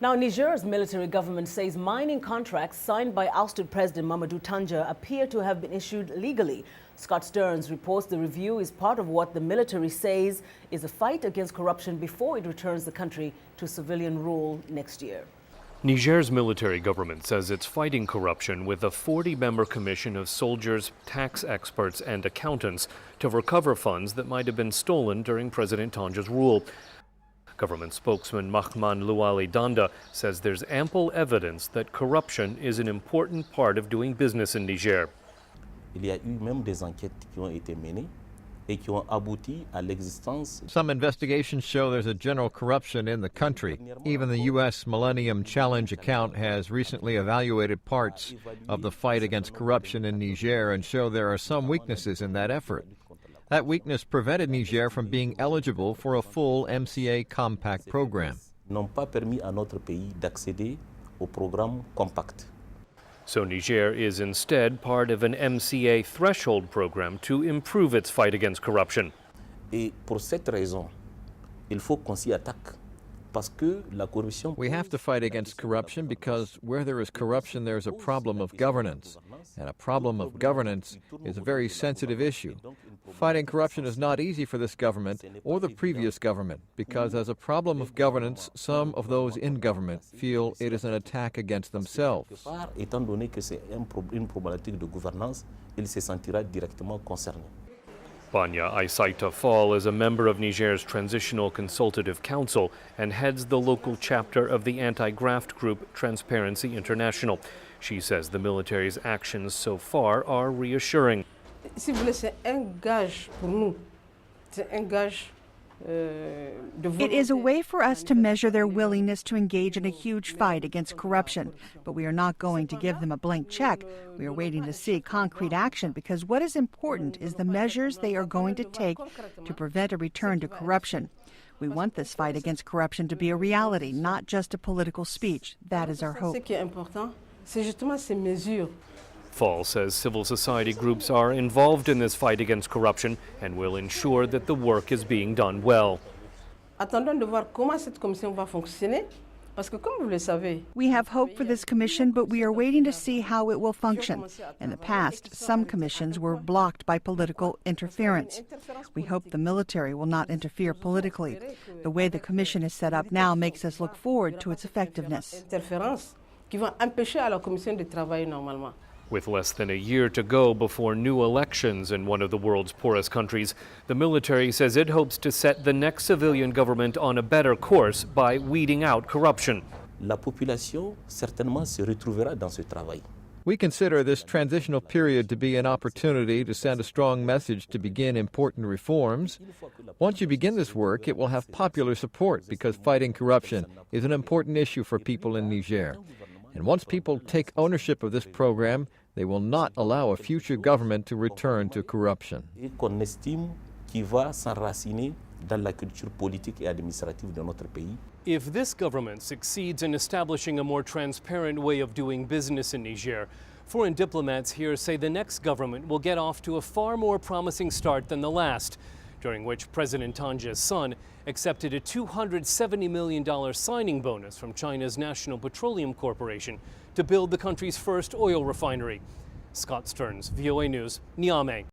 Now, Niger's military government says mining contracts signed by ousted President Tandja appear to have been issued legally. Scott Stearns reports the review is part of what the military says is a fight against corruption before it returns the country to civilian rule next year. Niger's military government says it's fighting corruption with a 40-member commission of soldiers, tax experts and accountants to recover funds that might have been stolen during President Tandja's rule. Government spokesman Mahman Luwali Danda says there's ample evidence that corruption is an important part of doing business in Niger. Il y a eu même des enquêtes qui ont été menées et qui ont abouti à l'existence. Some investigations show there's a general corruption in the country. Even the U.S. Millennium Challenge account has recently evaluated parts of the fight against corruption in Niger and show there are some weaknesses in that effort. That weakness prevented Niger from being eligible for a full MCA Compact program. N'ont pas permis à notre pays d'accéder au programme Compact. So Niger is instead part of an MCA threshold program to improve its fight against corruption. Et pour cette raison, il faut qu'on s'y attaque. Parce que la corruption. We have to fight against corruption because where there is corruption, there's a problem of governance. And a problem of governance is a very sensitive issue. Fighting corruption is not easy for this government or the previous government because as a problem of governance, some of those in government feel it is an attack against themselves. Étant donné que c'est une problématique de gouvernance, il se sentira directement concerné. Bagna Aissata Fall is a member of Niger's Transitional Consultative Council and heads the local chapter of the anti-graft group Transparency International. She says the military's actions so far are reassuring. Si vous voulez, c'est un gage pour nous. C'est un gage. It is a way for us to measure their willingness to engage in a huge fight against corruption. But we are not going to give them a blank check. We are waiting to see concrete action because what is important is the measures they are going to take to prevent a return to corruption. We want this fight against corruption to be a reality, not just a political speech. That is our hope. Fall says civil society groups are involved in this fight against corruption and will ensure that the work is being done well. We have hope for this commission, but we are waiting to see how it will function. In the past, some commissions were blocked by political interference. We hope the military will not interfere politically. The way the commission is set up now makes us look forward to its effectiveness. With less than a year to go before new elections in one of the world's poorest countries, the military says it hopes to set the next civilian government on a better course by weeding out corruption. La population certainement se retrouvera dans ce travail. We consider this transitional period to be an opportunity to send a strong message to begin important reforms. Once you begin this work, it will have popular support because fighting corruption is an important issue for people in Niger. And once people take ownership of this program, they will not allow a future government to return to corruption. Et qu'on estime qu'il va s'enraciner dans la culture politique et administrative de notre pays. If this government succeeds in establishing a more transparent way of doing business in Niger, foreign diplomats here say the next government will get off to a far more promising start than the last, during which President Tandja's son accepted a $270 million signing bonus from China's National Petroleum Corporation to build the country's first oil refinery. Scott Stearns, VOA News, Niamey.